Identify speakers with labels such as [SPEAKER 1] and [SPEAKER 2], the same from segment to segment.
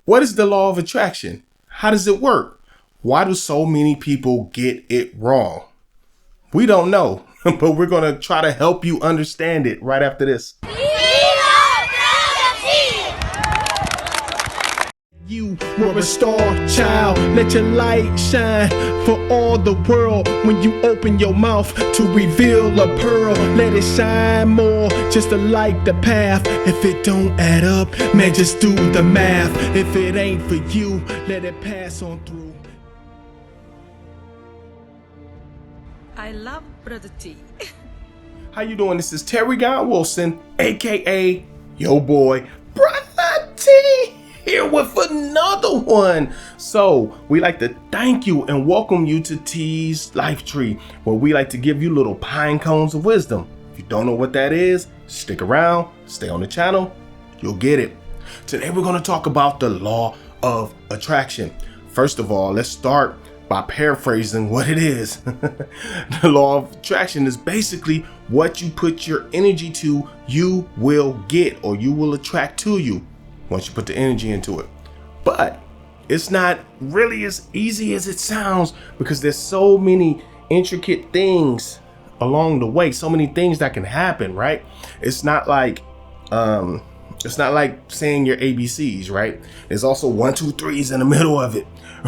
[SPEAKER 1] What is the law of attraction? How does it work? Why do so many people get it wrong? We don't know, but we're going to try to help you understand it right after this. You were a star child, let your light shine for all the world. When you open your mouth to reveal a pearl, let it shine more, just to light the path. If it don't add up, man, just do the math. If it ain't for you, let it pass on through.
[SPEAKER 2] I love Brotha T.
[SPEAKER 1] How you doing? This is Terry Guy Wilson, aka yo boy Brotha T, here with another one. So we like to thank you and welcome you to T's Life Tree, where we like to give you little pine cones of wisdom. If you don't know what that is, stick around, stay on the channel, you'll get it. Today we're going to talk about the law of attraction. First of all, let's start by paraphrasing what it is. The law of attraction is basically what you put your energy to, you will get, or you will attract to you once you put the energy into it. But it's not really as easy as it sounds, because there's so many intricate things along the way, so many things that can happen, right? It's not like saying your ABCs, right? There's also 1, 2, 3s in the middle of it,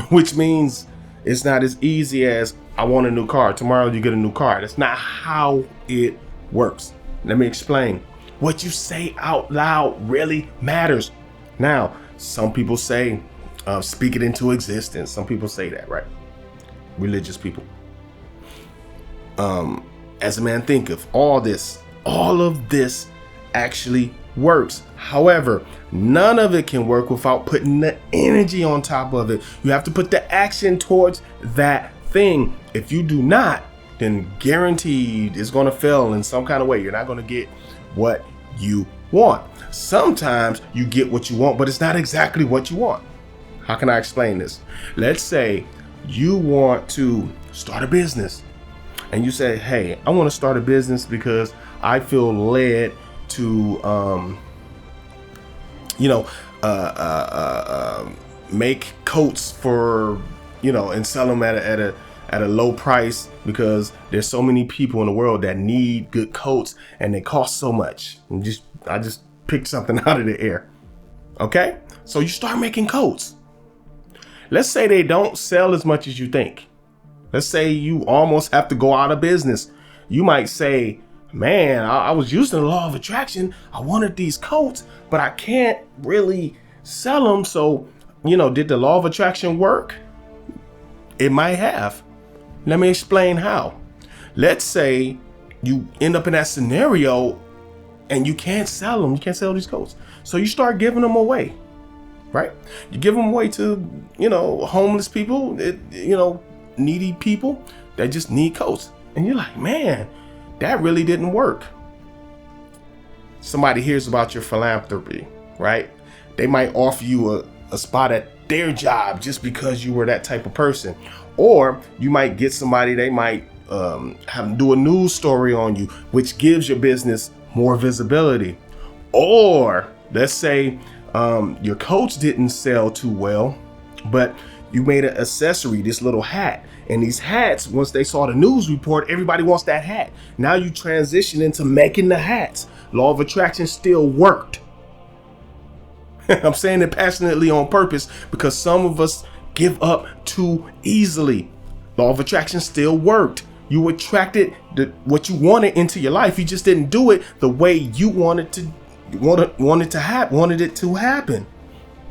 [SPEAKER 1] which means it's not as easy as I want a new car. Tomorrow you get a new car. That's not how it works. Let me explain. What you say out loud really matters. Now, some people say, speak it into existence. Some people say that, right? Religious people. As a man thinketh, all of this actually works. However, none of it can work without putting the energy on top of it. You have to put the action towards that thing. If you do not, then guaranteed it's going to fail in some kind of way. You're not going to get what you want. Sometimes you get what you want, but it's not exactly what you want. How can I explain this? Let's say you want to start a business and you say, hey, I want to start a business because I feel led to make coats for, and sell them at a low price, because there's so many people in the world that need good coats and they cost so much. I just picked something out of the air. Okay, so you start making coats. Let's say they don't sell as much as you think. Let's say you almost have to go out of business. You might say, man, I was using the law of attraction. I wanted these coats, but I can't really sell them. So, did the law of attraction work? It might have. Let me explain how. Let's say you end up in that scenario and you can't sell them. You can't sell these coats. So you start giving them away, right? You give them away to, homeless people, needy people that just need coats. And you're like, man, that really didn't work. Somebody hears about your philanthropy, right? They might offer you a spot at their job just because you were that type of person. Or you might get somebody, they might have them do a news story on you, which gives your business more visibility. Or let's say your coats didn't sell too well, but you made an accessory, this little hat. And these hats, once they saw the news report, everybody wants that hat. Now you transition into making the hats. Law of attraction still worked. I'm saying it passionately on purpose because some of us give up too easily. Law of attraction still worked. You attracted what you wanted into your life. You just didn't do it the way you wanted it to happen.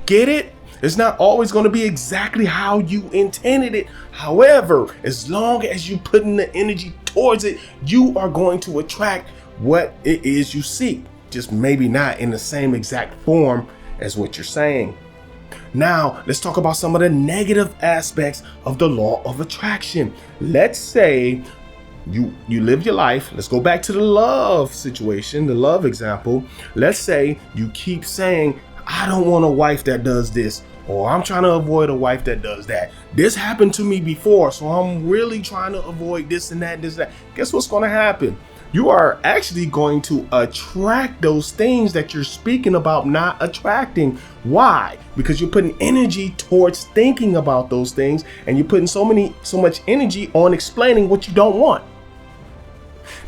[SPEAKER 1] Get it? It's not always going to be exactly how you intended it. However, as long as you put in the energy towards it, you are going to attract what it is you seek. Just maybe not in the same exact form as what you're saying. Now, let's talk about some of the negative aspects of the law of attraction. Let's say you live your life. Let's go back to the love situation, the love example. Let's say you keep saying, I don't want a wife that does this, or I'm trying to avoid a wife that does that. This happened to me before, so I'm really trying to avoid this and that, this and that. Guess what's going to happen? you are actually going to attract those things that you're speaking about not attracting. Why? Because you're putting energy towards thinking about those things, and you're putting so much energy on explaining what you don't want.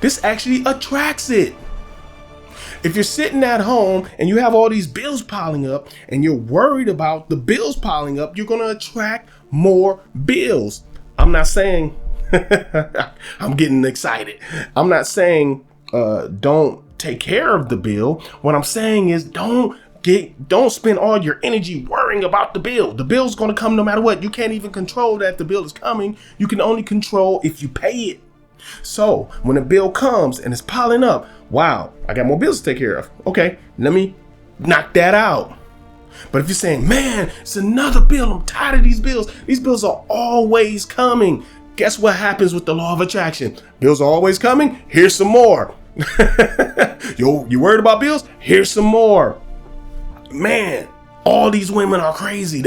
[SPEAKER 1] This actually attracts it. If you're sitting at home and you have all these bills piling up and you're worried about the bills piling up, you're going to attract more bills. I'm not saying I'm getting excited. I'm not saying don't take care of the bill. What I'm saying is don't spend all your energy worrying about the bill. The bill's going to come no matter what. You can't even control that the bill is coming. You can only control if you pay it. So when a bill comes and it's piling up, wow, I got more bills to take care of. Okay, let me knock that out. But if you're saying, man, it's another bill, I'm tired of these bills. These bills are always coming. Guess what happens with the law of attraction? Bills are always coming. Here's some more. You worried about bills? Here's some more. Man, all these women are crazy.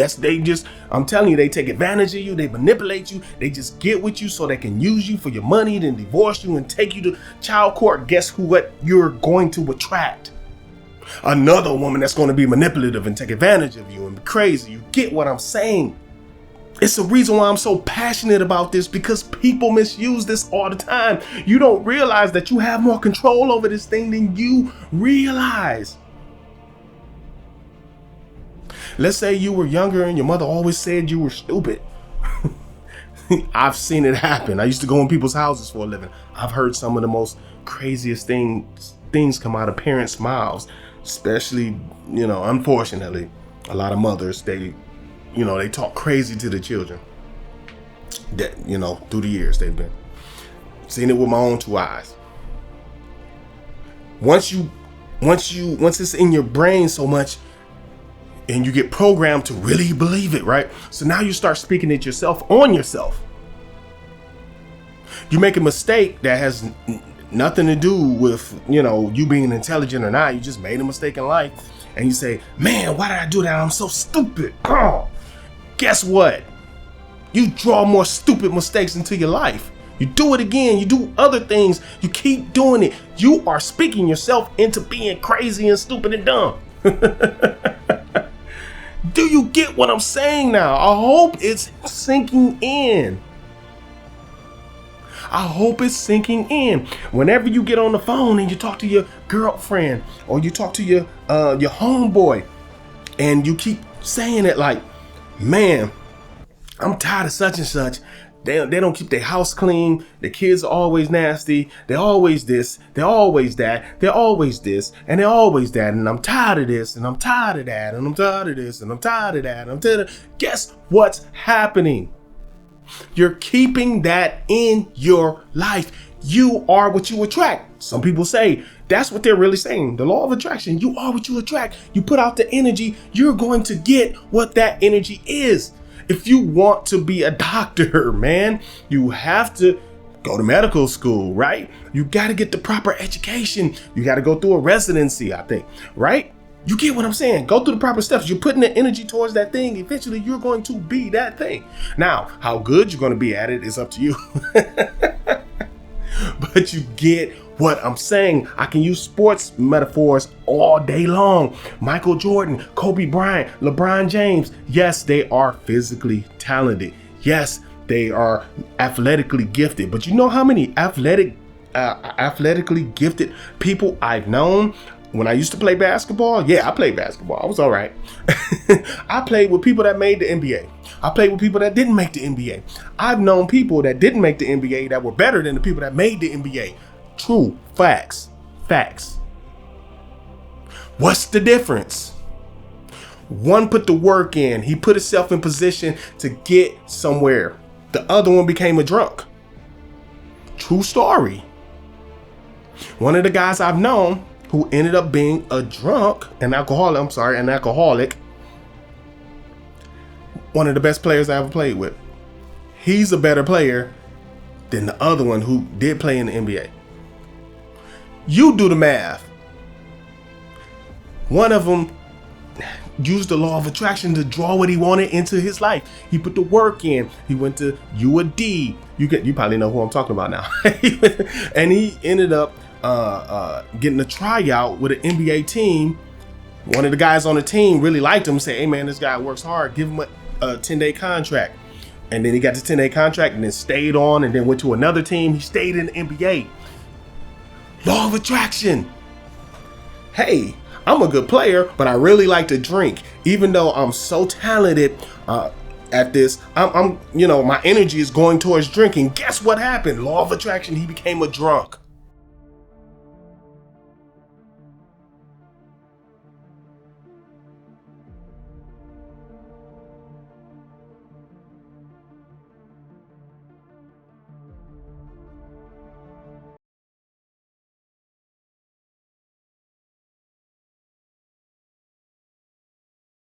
[SPEAKER 1] I'm telling you, they take advantage of you. They manipulate you. They just get with you so they can use you for your money, then divorce you and take you to child court. Guess what you're going to attract? Another woman that's going to be manipulative and take advantage of you and be crazy. You get what I'm saying? It's the reason why I'm so passionate about this, because people misuse this all the time. You don't realize that you have more control over this thing than you realize. Let's say you were younger and your mother always said you were stupid. I've seen it happen. I used to go in people's houses for a living. I've heard some of the most craziest things come out of parents' mouths, especially, unfortunately, a lot of mothers, they talk crazy to the children. That, through the years they've been seen it with my own two eyes. Once it's in your brain so much, and you get programmed to really believe it, right? So now you start speaking it yourself on yourself. You make a mistake that has nothing to do with, you being intelligent or not. You just made a mistake in life. And you say, man, why did I do that? I'm so stupid. Oh, guess what? You draw more stupid mistakes into your life. You do it again. You do other things. You keep doing it. You are speaking yourself into being crazy and stupid and dumb. Do you get what I'm saying now? I hope it's sinking in. I hope it's sinking in. Whenever you get on the phone and you talk to your girlfriend or you talk to your homeboy and you keep saying it like, man, I'm tired of such and such. They don't keep their house clean. The kids are always nasty. They're always this. They're always that. They're always this. And they're always that. And I'm tired of this. And I'm tired of that. And I'm tired of this. And I'm tired of that. And I'm tired of... Guess what's happening? You're keeping that in your life. You are what you attract. Some people say that's what they're really saying. The law of attraction. You are what you attract. You put out the energy. You're going to get what that energy is. If you want to be a doctor, man, you have to go to medical school, right? You got to get the proper education. You got to go through a residency, I think, right? You get what I'm saying? Go through the proper steps. You're putting the energy towards that thing. Eventually, you're going to be that thing. Now, how good you're going to be at it is up to you. But you get what I'm saying. I can use sports metaphors all day long. Michael Jordan, Kobe Bryant, LeBron James. Yes, they are physically talented. Yes, they are athletically gifted. But you know how many athletically gifted people I've known? When I used to play basketball, yeah, I played basketball. I was all right. I played with people that made the NBA. I played with people that didn't make the NBA. I've known people that didn't make the NBA that were better than the people that made the NBA. True. Facts. Facts. What's the difference? One put the work in. He put himself in position to get somewhere. The other one became a drunk. True story. One of the guys I've known who ended up being an alcoholic. One of the best players I ever played with. He's a better player than the other one who did play in the NBA. You do the math. One of them used the law of attraction to draw what he wanted into his life. He put the work in. He went to UAD. You probably know who I'm talking about now. And he ended up getting a tryout with an NBA team. One of the guys on the team really liked him, said, hey man, this guy works hard, give him a 10-day contract. And then he got the 10-day contract and then stayed on and then went to another team. He stayed in the NBA. Law of attraction. Hey, I'm a good player, but I really like to drink. Even though I'm so talented at this, I'm my energy is going towards drinking. Guess what happened? Law of attraction, he became a drunk.